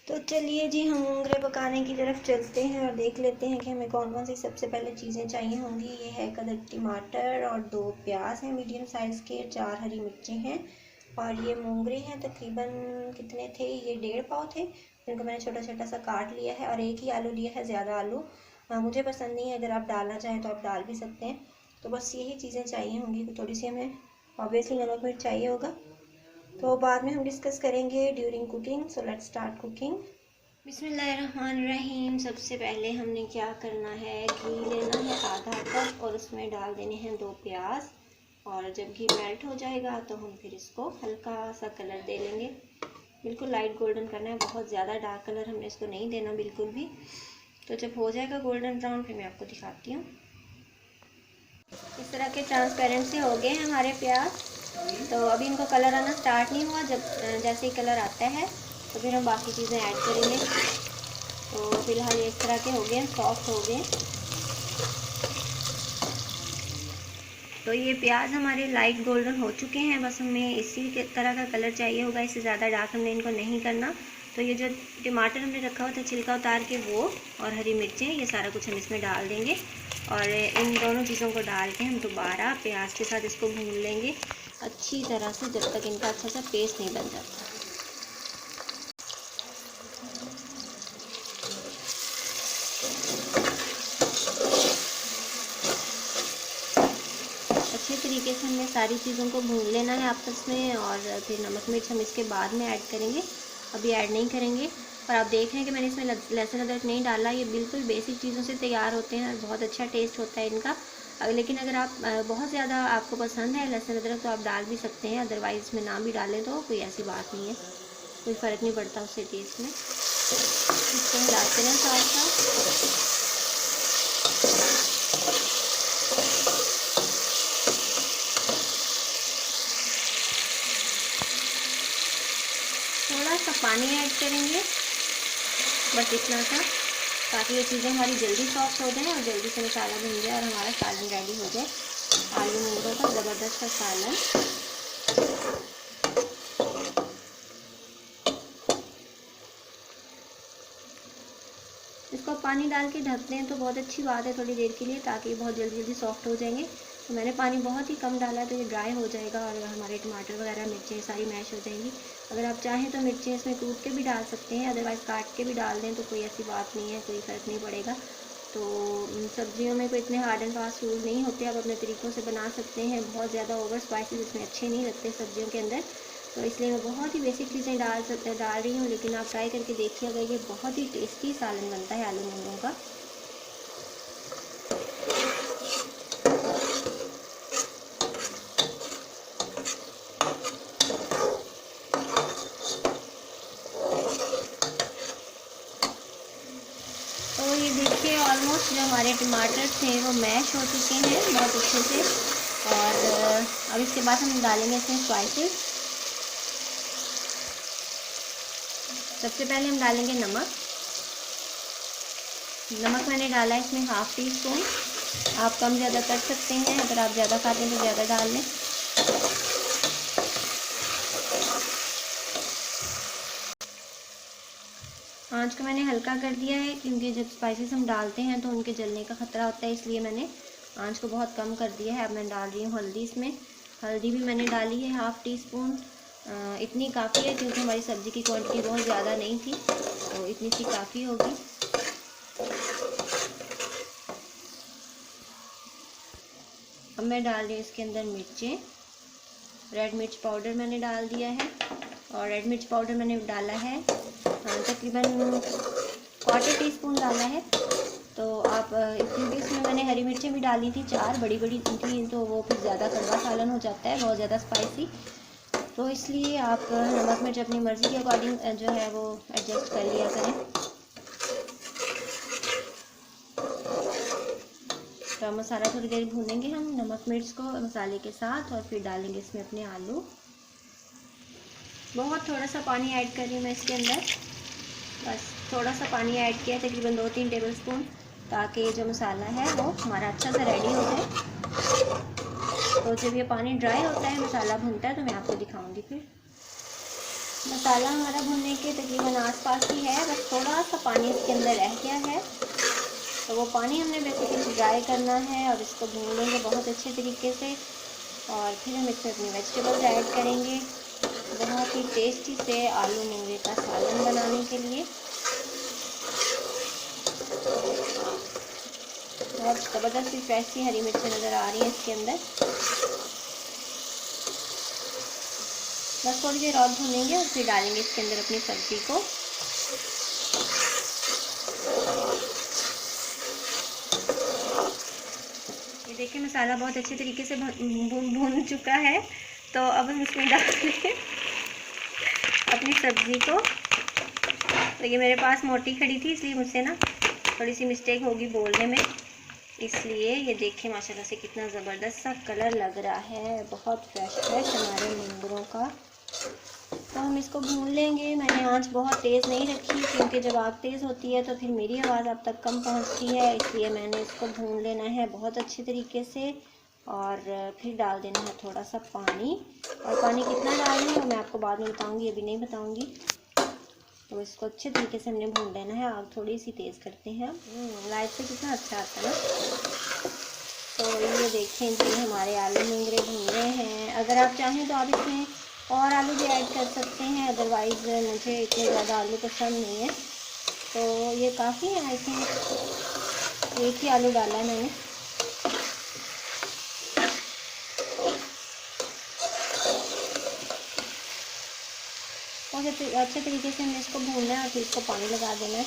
तो चलिए जी, हम मोंगरे पकाने की तरफ चलते हैं और देख लेते हैं कि हमें कौन कौन सी सबसे पहले चीज़ें चाहिए होंगी। ये है कदर टमाटर और 2 प्याज हैं मीडियम साइज़ के, 4 हरी मिर्चें हैं और ये मोंगरे हैं। तकरीबन कितने थे ये, 1.5 पाव थे, जिनको मैंने छोटा छोटा सा काट लिया है। और एक ही आलू लिया है, ज़्यादा आलू मुझे पसंद नहीं है, अगर आप डालना चाहें तो आप डाल भी सकते हैं। तो बस यही चीज़ें चाहिए होंगी। थोड़ी सी हमें ऑब्वियसली नमक मिर्च चाहिए होगा, तो बाद में हम डिस्कस करेंगे during cooking. So let's start cooking. बिस्मिल्लाहिर्रहमानिर्रहीम। सबसे पहले हमने क्या करना है, घी लेना है आधा कप और उसमें डाल देने हैं 2 प्याज। और जब घी मेल्ट हो जाएगा तो हम फिर इसको हल्का सा कलर दे लेंगे, बिल्कुल लाइट गोल्डन करना है, बहुत ज़्यादा डार्क कलर हमने इसको नहीं देना बिल्कुल भी। तो जब हो जाएगा गोल्डन ब्राउन फिर मैं आपको दिखाती हूँ। इस तरह के ट्रांसपेरेंट से हो गए हैं हमारे प्याज। तो अभी इनको कलर आना स्टार्ट नहीं हुआ, जब जैसे ही कलर आता है तो फिर हम बाकी चीज़ें ऐड करेंगे। तो फिलहाल ये इस तरह के हो गए, सॉफ्ट हो गए। तो ये प्याज हमारे लाइट गोल्डन हो चुके हैं, बस हमें इसी के तरह का कलर चाहिए होगा, इससे ज़्यादा डार्क हमने इनको नहीं करना। तो ये जो टमाटर हमने रखा हुआ था छिलका उतार के वो, और हरी मिर्चें, ये सारा कुछ हम इसमें डाल देंगे। और इन दोनों चीज़ों को डाल के हम दोबारा प्याज के साथ इसको भून लेंगे अच्छी तरह से, जब तक इनका अच्छा सा पेस्ट नहीं बन जाता। अच्छे तरीके से हमने सारी चीज़ों को भून लेना है आपस में। और फिर नमक मिर्च हम इसके बाद में ऐड करेंगे, अभी ऐड नहीं करेंगे। और आप देख रहे हैं कि मैंने इसमें लहसुन अदरक नहीं डाला, ये बिल्कुल बेसिक चीज़ों से तैयार होते हैं, बहुत अच्छा टेस्ट होता है इनका। लेकिन अगर आप बहुत ज़्यादा आपको पसंद है लहसुन अदरक तो आप डाल भी सकते हैं, अदरवाइज़ इसमें ना भी डालें तो कोई ऐसी बात नहीं है, कोई फ़र्क नहीं पड़ता उससे टेस्ट में। इसको हिलाते हैं साथ साथ। थोड़ा सा पानी ऐड करेंगे, बस इतना सा, ताकि ये चीज़ें हमारी जल्दी सॉफ्ट हो जाएं और जल्दी से मसाला भुन जाए और हमारा सालन रेडी हो जाए। आलू मूंगों का ज़बरदस्त सा सालन। इसको पानी डाल के ढक दें तो बहुत अच्छी बात है थोड़ी देर के लिए, ताकि ये बहुत जल्दी जल्दी सॉफ्ट हो जाएंगे। तो मैंने पानी बहुत ही कम डाला है, तो ये ड्राई हो जाएगा और हमारे टमाटर वगैरह मिर्चें सारी मैश हो जाएंगी। अगर आप चाहें तो मिर्चें इसमें कूट के भी डाल सकते हैं, अदरवाइज़ काट के भी डाल दें तो कोई ऐसी बात नहीं है, कोई फ़र्क नहीं पड़ेगा। तो सब्जियों में कोई इतने हार्ड एंड फास्ट रूल नहीं होते, आप अपने तरीक़ों से बना सकते हैं। बहुत ज़्यादा ओवर स्पाइसेस इसमें अच्छे नहीं लगते सब्जियों के अंदर, तो इसलिए मैं बहुत ही बेसिक चीज़ें डाल रही हूँ। लेकिन आप ट्राई करके देखिएगा, ये बहुत ही टेस्टी सालन बनता है आलू मूंगों का। तो ये देखिए ऑलमोस्ट जो हमारे टमाटर थे वो मैश हो चुके हैं बहुत अच्छे से। और अब इसके बाद हम डालेंगे इसमें स्पाइसेस। सबसे पहले हम डालेंगे नमक। नमक मैंने डाला है इसमें 1/2 टीस्पून। आप कम ज़्यादा कर सकते हैं, अगर आप ज़्यादा खाते हैं तो ज़्यादा डाल लें। आँच को मैंने हल्का कर दिया है, क्योंकि जब स्पाइसेस हम डालते हैं तो उनके जलने का ख़तरा होता है, इसलिए मैंने आँच को बहुत कम कर दिया है। अब मैं डाल रही हूँ हल्दी इसमें। हल्दी भी मैंने डाली है 1/2 टीस्पून। इतनी काफ़ी है, क्योंकि हमारी सब्ज़ी की क्वांटिटी बहुत ज़्यादा नहीं थी, तो इतनी सी काफ़ी होगी। अब मैं डाल रही हूँ इसके अंदर मिर्चें। रेड मिर्च पाउडर मैंने डाल दिया है, और रेड मिर्च पाउडर मैंने डाला है तकरीबन 1/4 टीस्पून डाला है। तो आप क्योंकि इसमें मैंने हरी मिर्चें भी डाली थी, 4 बड़ी बड़ी थी, तो वो फिर ज़्यादा कड़वा सालन हो जाता है, बहुत ज़्यादा स्पाइसी। तो इसलिए आप नमक मिर्च अपनी मर्ज़ी के अकॉर्डिंग जो है वो एडजस्ट कर लिया करें। तो मसाला थोड़ी देर भूनेंगे हम नमक मिर्च को मसाले के साथ, और फिर डालेंगे इसमें अपने आलू। बहुत थोड़ा सा पानी ऐड कर रही हूँ मैं इसके अंदर, बस थोड़ा सा पानी ऐड किया, तकरीबन 2-3 टेबलस्पून, ताकि जो मसाला है वो हमारा अच्छा सा रेडी हो जाए। तो जब ये पानी ड्राई होता है, मसाला भुनता है, तो मैं आपको दिखाऊंगी फिर। मसाला हमारा भुनने के तकरीबन आसपास ही है, बस थोड़ा सा पानी इसके अंदर रह गया है। तो वो पानी हमने बेसिकली ड्राई करना है और इसको भून लेंगे बहुत अच्छे तरीके से। और फिर हम इसमें अपनी वेजिटेबल्स ऐड करेंगे बहुत ही टेस्टी से आलू मूंगे का सालन बनाने के लिए। बहुत ज़बरदस्त सी फ्रेश सी हरी मिर्चें नज़र आ रही हैं इसके अंदर। बस थोड़ी देर और भूनेंगे और फिर डालेंगे इसके अंदर अपनी सब्ज़ी को। ये देखिए मसाला बहुत अच्छे तरीके से भून चुका है। तो अब हम इसमें डालेंगे अपनी सब्ज़ी को। तो ये मेरे पास मोटी खड़ी थी, इसलिए मुझसे ना थोड़ी सी मिस्टेक होगी बोलने में, इसलिए। ये देखिए माशाल्लाह से कितना ज़बरदस्त सा कलर लग रहा है, बहुत फ्रेश हमारे मूंगरों का। तो हम इसको भून लेंगे। मैंने आंच बहुत तेज़ नहीं रखी, क्योंकि जब आग तेज़ होती है तो फिर मेरी आवाज़ आप तक कम पहुंचती है, इसलिए मैंने इसको भून लेना है बहुत अच्छे तरीके से। और फिर डाल देना है थोड़ा सा पानी। और पानी कितना डालना है मैं आपको बाद में बताऊँगी, अभी नहीं बताऊँगी। तो इसको अच्छे तरीके से हमने भून लेना है। आग थोड़ी सी तेज़ करते हैं। लाइट से कितना अच्छा आता है ना। तो ये देखें जी हमारे आलू मूंगरे भून रहे हैं। अगर आप चाहें तो आप इसमें और आलू भी ऐड कर सकते हैं, अदरवाइज़ मुझे इतने ज़्यादा आलू पसंद नहीं है। तो ये काफ़ी है, आई थिंक एक ही आलू डाला है मैंने। और अच्छे तरीके से हमने इसको भूनना है और फिर इसको पानी लगा देना है।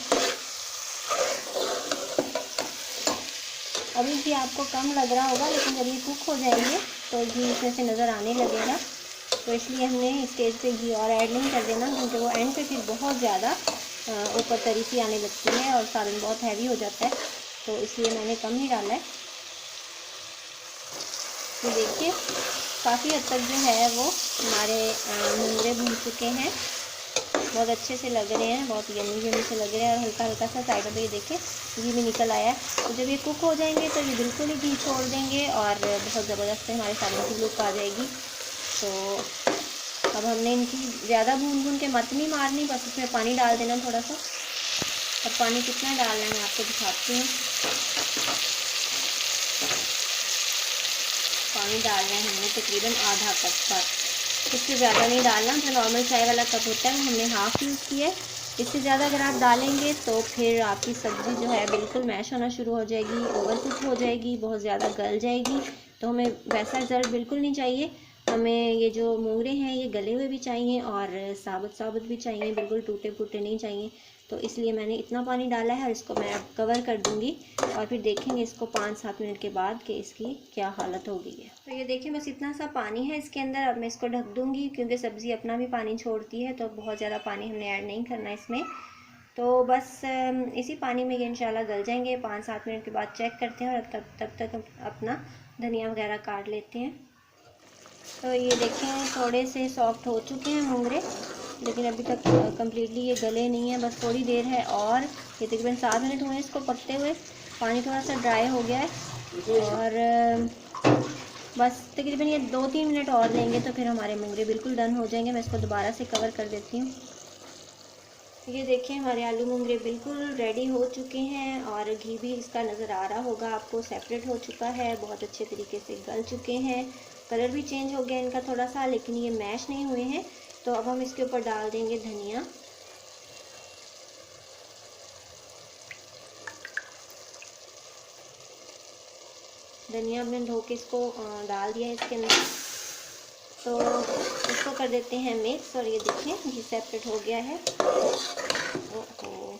अभी भी आपको कम लग रहा होगा, लेकिन जब ये कुक हो जाएंगे तो घी इसमें से नज़र आने लगेगा। तो इसलिए हमने इस स्टेज पे घी और ऐड नहीं कर देना, क्योंकि वो एंड पे फिर बहुत ज़्यादा ऊपर तरी सी आने लगती है और सालन बहुत हैवी हो जाता है। तो इसलिए मैंने कम ही डाला है। तो देखिए काफ़ी हद तक जो है वो हमारे मूंगरे भून चुके हैं, बहुत अच्छे से लग रहे हैं, बहुत यम्मी से लग रहे हैं। और हल्का हल्का सा साइडों पे ये देखिए घी भी निकल आया है। तो जब ये कुक हो जाएंगे तो ये बिल्कुल ही घी छोड़ देंगे और बहुत ज़बरदस्त से हमारे सालन की लुक आ जाएगी। तो अब हमने इनकी ज़्यादा भून के मत नहीं मारनी, बस इसमें पानी डाल देना थोड़ा सा। और पानी कितना डालना है मैं आपको दिखाती हूँ। पानी डालना है हमने तकरीबन आधा कप तक, इससे ज़्यादा नहीं डालना। जो नॉर्मल चाय वाला कप होता है वो हमने हाफ़ यूज़ किया है। इससे ज़्यादा अगर आप डालेंगे तो फिर आपकी सब्ज़ी जो है बिल्कुल मैश होना शुरू हो जाएगी, ओवर कुक हो जाएगी, बहुत ज़्यादा गल जाएगी। तो हमें वैसा रिज़ल्ट बिल्कुल नहीं चाहिए। हमें ये जो मूंगरे हैं ये गले हुए भी चाहिए और साबुत भी चाहिए, बिल्कुल टूटे फूटे नहीं चाहिए। तो इसलिए मैंने इतना पानी डाला है और इसको मैं अब कवर कर दूंगी और फिर देखेंगे इसको 5-7 मिनट के बाद कि इसकी क्या हालत हो गई है। तो ये देखिए बस इतना सा पानी है इसके अंदर। अब मैं इसको ढक दूंगी, क्योंकि सब्ज़ी अपना भी पानी छोड़ती है, तो बहुत ज़्यादा पानी हमने ऐड नहीं करना इसमें। तो बस इसी पानी में ये इंशाल्लाह गल जाएंगे। 5-7 मिनट के बाद चेक करते हैं और तब तक हम अपना धनिया वगैरह काट लेते हैं। तो ये देखें थोड़े से सॉफ्ट हो चुके हैं मूंगरे, लेकिन अभी तक कम्प्लीटली ये गले नहीं है। बस थोड़ी देर है और ये तकरीबन 7 मिनट हुए इसको पकते हुए। पानी थोड़ा सा ड्राई हो गया है और बस तकरीबन ये 2-3 मिनट और देंगे तो फिर हमारे मूंगरे बिल्कुल डन हो जाएंगे। मैं इसको दोबारा से कवर कर देती हूँ। ये देखिए हमारे आलू मूंगरे बिल्कुल रेडी हो चुके हैं और घी भी इसका नज़र आ रहा होगा आपको, सेपरेट हो चुका है, बहुत अच्छे तरीके से गल चुके हैं। कलर भी चेंज हो गया इनका थोड़ा सा, लेकिन ये मैश नहीं हुए हैं। तो अब हम इसके ऊपर डाल देंगे धनिया। धनिया हमने धो के इसको डाल दिया है इसके अंदर। तो इसको कर देते हैं मिक्स। और ये देखिए घी सेपरेट हो गया है। ओहो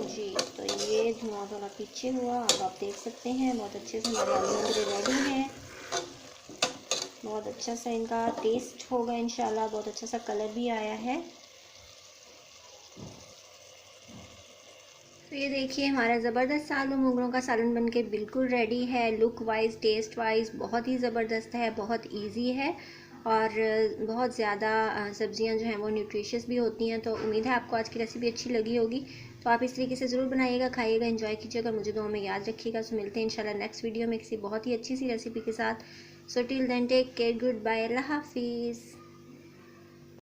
जी, तो ये धुआं थोड़ा पीछे हुआ, अब आप देख सकते हैं बहुत अच्छे से हमारे आलू मूंगरे रेडी हैं। बहुत अच्छा सा इनका टेस्ट होगा इंशाल्लाह, बहुत अच्छा सा कलर भी आया है। तो ये देखिए हमारा ज़बरदस्त आलू मूंगरों का सालन बनके बिल्कुल रेडी है। लुक वाइज, टेस्ट वाइज बहुत ही ज़बरदस्त है, बहुत इजी है और बहुत ज़्यादा सब्जियां जो हैं वो न्यूट्रिशियस भी होती हैं। तो उम्मीद है आपको आज की रेसिपी अच्छी लगी होगी। तो आप इस तरीके से ज़रूर बनाइएगा, खाइएगा, एंजॉय कीजिएगा, मुझे दुआ में याद रखिएगा। सो मिलते हैं इंशाल्लाह नेक्स्ट वीडियो में किसी बहुत ही अच्छी सी रेसिपी के साथ। So till then take care, goodbye, अल्लाह हाफिज़।